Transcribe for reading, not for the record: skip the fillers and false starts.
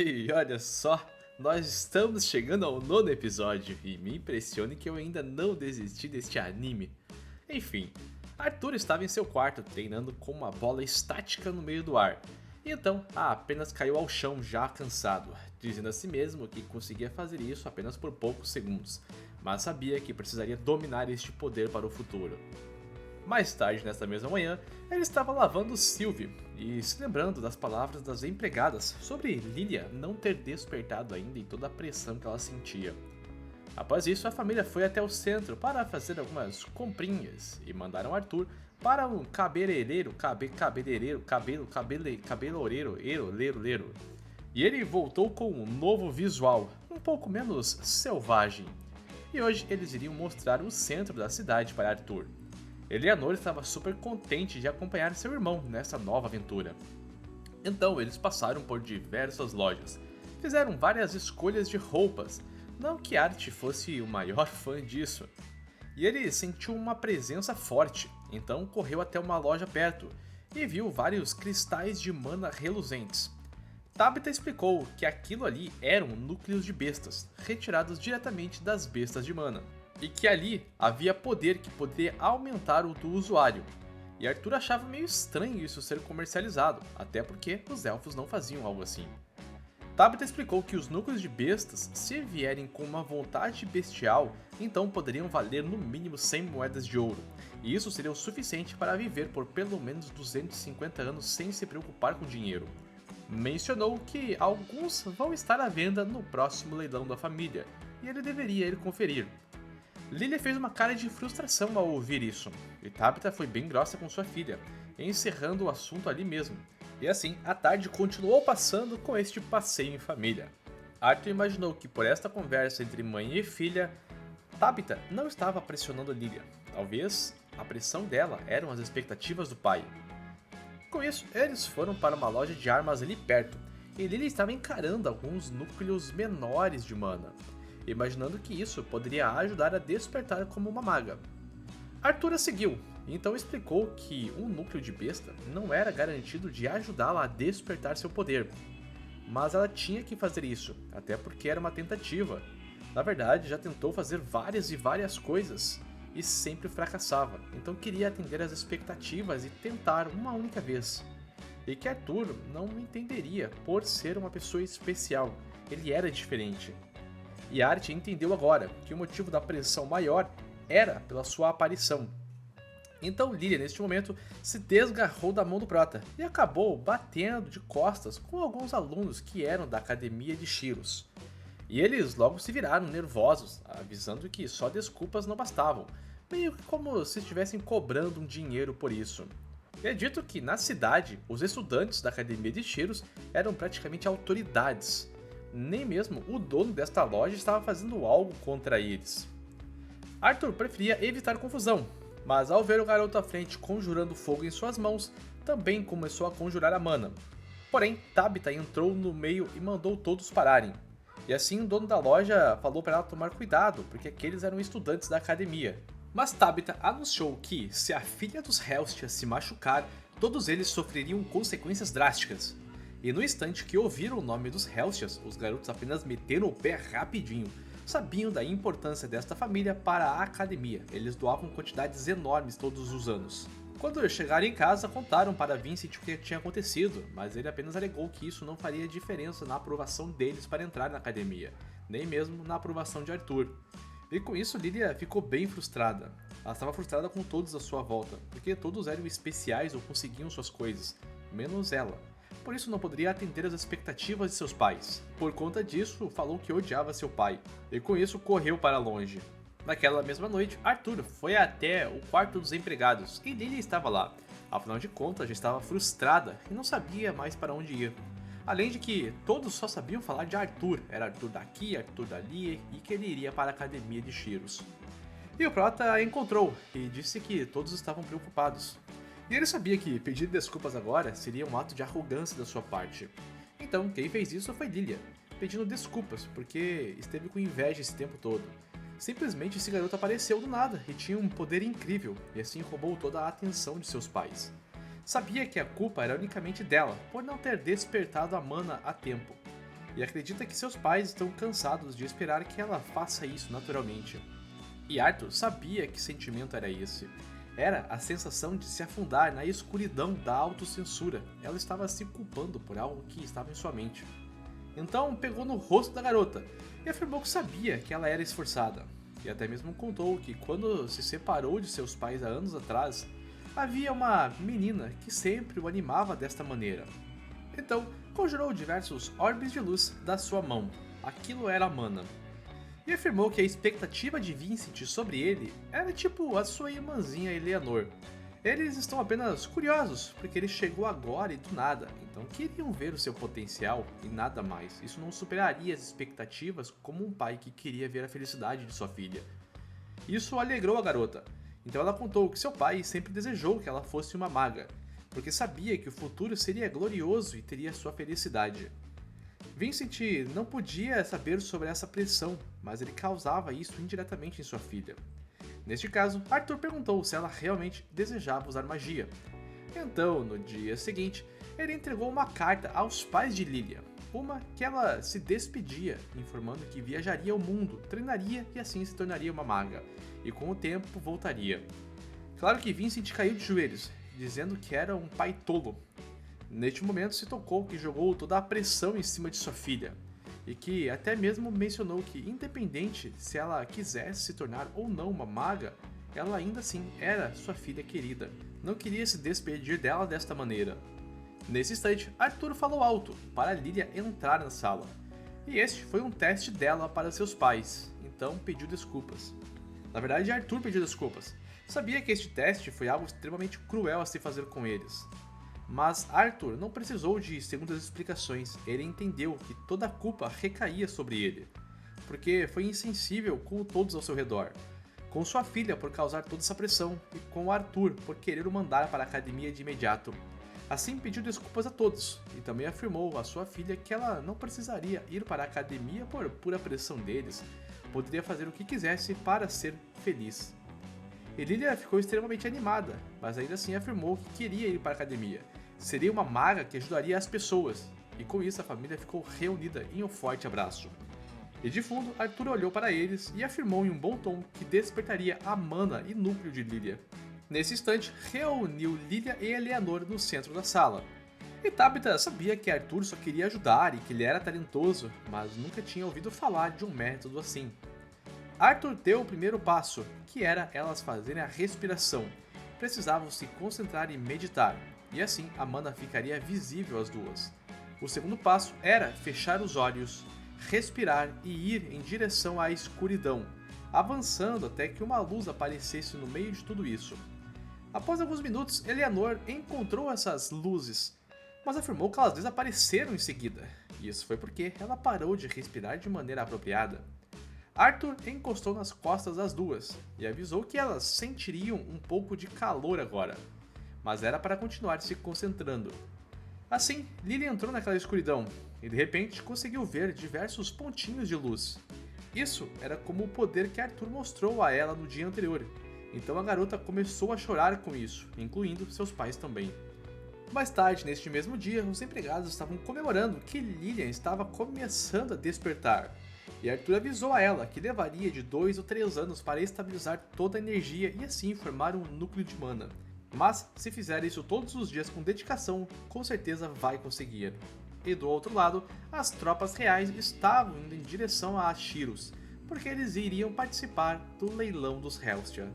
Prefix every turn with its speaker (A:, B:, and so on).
A: E olha só, nós estamos chegando ao nono episódio e me impressione que eu ainda não desisti deste anime. Enfim, Arthur estava em seu quarto treinando com uma bola estática no meio do ar. E então, apenas caiu ao chão já cansado, dizendo a si mesmo que conseguia fazer isso apenas por poucos segundos, mas sabia que precisaria dominar este poder para o futuro. Mais tarde, nessa mesma manhã, ele estava lavando Sylvie e se lembrando das palavras das empregadas sobre Lilia não ter despertado ainda e toda a pressão que ela sentia. Após isso, a família foi até o centro para fazer algumas comprinhas e mandaram Arthur para um cabeleireiro, lero. E ele voltou com um novo visual, um pouco menos selvagem. E hoje eles iriam mostrar o centro da cidade para Arthur. Eleanor estava super contente de acompanhar seu irmão nessa nova aventura. Então eles passaram por diversas lojas, fizeram várias escolhas de roupas, não que Art fosse o maior fã disso. E ele sentiu uma presença forte, então correu até uma loja perto e viu vários cristais de mana reluzentes. Tabitha explicou que aquilo ali eram núcleos de bestas, retirados diretamente das bestas de mana, e que ali havia poder que poderia aumentar o do usuário. E Arthur achava meio estranho isso ser comercializado, até porque os elfos não faziam algo assim. Tabitha explicou que os núcleos de bestas, se vierem com uma vontade bestial, então poderiam valer no mínimo 100 moedas de ouro, e isso seria o suficiente para viver por pelo menos 250 anos sem se preocupar com dinheiro. Mencionou que alguns vão estar à venda no próximo leilão da família, e ele deveria ir conferir. Lilia fez uma cara de frustração ao ouvir isso, e Tabitha foi bem grossa com sua filha, encerrando o assunto ali mesmo. E assim, a tarde continuou passando com este passeio em família. Arthur imaginou que por esta conversa entre mãe e filha, Tabitha não estava pressionando Lilia. Talvez a pressão dela eram as expectativas do pai. Com isso, eles foram para uma loja de armas ali perto, e Lilia estava encarando alguns núcleos menores de mana, imaginando que isso poderia ajudar a despertar como uma maga. Arthur a seguiu, e então explicou que um núcleo de besta não era garantido de ajudá-la a despertar seu poder, mas ela tinha que fazer isso, até porque era uma tentativa. Na verdade, já tentou fazer várias e várias coisas, e sempre fracassava, então queria atender às expectativas e tentar uma única vez. E que Arthur não entenderia por ser uma pessoa especial, ele era diferente. E Art entendeu agora que o motivo da pressão maior era pela sua aparição. Então Lilia, neste momento, se desgarrou da mão do Prota e acabou batendo de costas com alguns alunos que eram da academia de Shiros. E eles logo se viraram nervosos, avisando que só desculpas não bastavam, meio que como se estivessem cobrando um dinheiro por isso. E é dito que na cidade, os estudantes da academia de Shiros eram praticamente autoridades. Nem mesmo o dono desta loja estava fazendo algo contra eles. Arthur preferia evitar confusão, mas ao ver o garoto à frente conjurando fogo em suas mãos, também começou a conjurar a mana. Porém, Tabitha entrou no meio e mandou todos pararem. E assim o dono da loja falou para ela tomar cuidado, porque aqueles eram estudantes da academia. Mas Tabitha anunciou que, se a filha dos Helstias se machucar, todos eles sofreriam consequências drásticas. E no instante que ouviram o nome dos Helstias, os garotos apenas meteram o pé rapidinho. Sabiam da importância desta família para a academia, eles doavam quantidades enormes todos os anos. Quando chegaram em casa, contaram para Vincent o que tinha acontecido, mas ele apenas alegou que isso não faria diferença na aprovação deles para entrar na academia, nem mesmo na aprovação de Arthur. E com isso Lilia ficou bem frustrada. Ela estava frustrada com todos à sua volta, porque todos eram especiais ou conseguiam suas coisas, menos ela. Por isso não poderia atender às expectativas de seus pais. Por conta disso, falou que odiava seu pai, e com isso correu para longe. Naquela mesma noite, Arthur foi até o quarto dos empregados e Lilia estava lá. Afinal de contas, já estava frustrada e não sabia mais para onde ir. Além de que todos só sabiam falar de Arthur, era Arthur daqui, Arthur dali, e que ele iria para a academia de Shiros. E o Prota a encontrou e disse que todos estavam preocupados. E ele sabia que pedir desculpas agora seria um ato de arrogância da sua parte. Então, quem fez isso foi Lilia, pedindo desculpas porque esteve com inveja esse tempo todo. Simplesmente esse garoto apareceu do nada e tinha um poder incrível, e assim roubou toda a atenção de seus pais. Sabia que a culpa era unicamente dela, por não ter despertado a mana a tempo. e acredita que seus pais estão cansados de esperar que ela faça isso naturalmente. E Arthur sabia que sentimento era esse. Era a sensação de se afundar na escuridão da autocensura. Ela estava se culpando por algo que estava em sua mente. Então pegou no rosto da garota e afirmou que sabia que ela era esforçada. E até mesmo contou que quando se separou de seus pais há anos atrás, havia uma menina que sempre o animava desta maneira. Então conjurou diversos orbes de luz da sua mão. Aquilo era a mana. E afirmou que a expectativa de Vincent sobre ele era tipo a sua irmãzinha Eleanor. Eles estão apenas curiosos, porque ele chegou agora e do nada, então queriam ver o seu potencial e nada mais. Isso não superaria as expectativas como um pai que queria ver a felicidade de sua filha. Isso alegrou a garota, então ela contou que seu pai sempre desejou que ela fosse uma maga, porque sabia que o futuro seria glorioso e teria sua felicidade. Vincent não podia saber sobre essa pressão, mas ele causava isso indiretamente em sua filha. Neste caso, Arthur perguntou se ela realmente desejava usar magia. Então, no dia seguinte, ele entregou uma carta aos pais de Lilia, uma que ela se despedia, informando que viajaria ao mundo, treinaria e assim se tornaria uma maga, e com o tempo voltaria. Claro que Vincent caiu de joelhos, dizendo que era um pai tolo. Neste momento se tocou que jogou toda a pressão em cima de sua filha, e que até mesmo mencionou que, independente se ela quisesse se tornar ou não uma maga, ela ainda assim era sua filha querida, não queria se despedir dela desta maneira. Nesse instante, Arthur falou alto para Lilia entrar na sala, e este foi um teste dela para seus pais, então pediu desculpas. Na verdade, Arthur pediu desculpas, sabia que este teste foi algo extremamente cruel a se fazer com eles. Mas Arthur não precisou de segundas explicações, ele entendeu que toda a culpa recaía sobre ele, porque foi insensível com todos ao seu redor, com sua filha por causar toda essa pressão e com Arthur por querer o mandar para a academia de imediato. Assim pediu desculpas a todos e também afirmou à sua filha que ela não precisaria ir para a academia por pura pressão deles, poderia fazer o que quisesse para ser feliz. E Lilia ficou extremamente animada, mas ainda assim afirmou que queria ir para a academia. Seria uma maga que ajudaria as pessoas, e com isso a família ficou reunida em um forte abraço. E de fundo, Arthur olhou para eles e afirmou em um bom tom que despertaria a mana e núcleo de Lilia. Nesse instante, reuniu Lilia e Eleanor no centro da sala. E Tabitha sabia que Arthur só queria ajudar e que ele era talentoso, mas nunca tinha ouvido falar de um método assim. Arthur deu o primeiro passo, que era elas fazerem a respiração. Precisavam se concentrar e meditar, e assim a mana ficaria visível às duas. O segundo passo era fechar os olhos, respirar e ir em direção à escuridão, avançando até que uma luz aparecesse no meio de tudo isso. Após alguns minutos, Eleanor encontrou essas luzes, mas afirmou que elas desapareceram em seguida, e isso foi porque ela parou de respirar de maneira apropriada. Arthur encostou nas costas das duas e avisou que elas sentiriam um pouco de calor agora, mas era para continuar se concentrando. Assim, Lilia entrou naquela escuridão e de repente conseguiu ver diversos pontinhos de luz. Isso era como o poder que Arthur mostrou a ela no dia anterior, então a garota começou a chorar com isso, incluindo seus pais também. Mais tarde, neste mesmo dia, os empregados estavam comemorando que Lilian estava começando a despertar. E Arthur avisou a ela que levaria de 2 ou 3 anos para estabilizar toda a energia e assim formar um núcleo de mana. Mas, se fizer isso todos os dias com dedicação, com certeza vai conseguir. E do outro lado, as tropas reais estavam indo em direção a Ashiros, porque eles iriam participar do leilão dos Hellstia.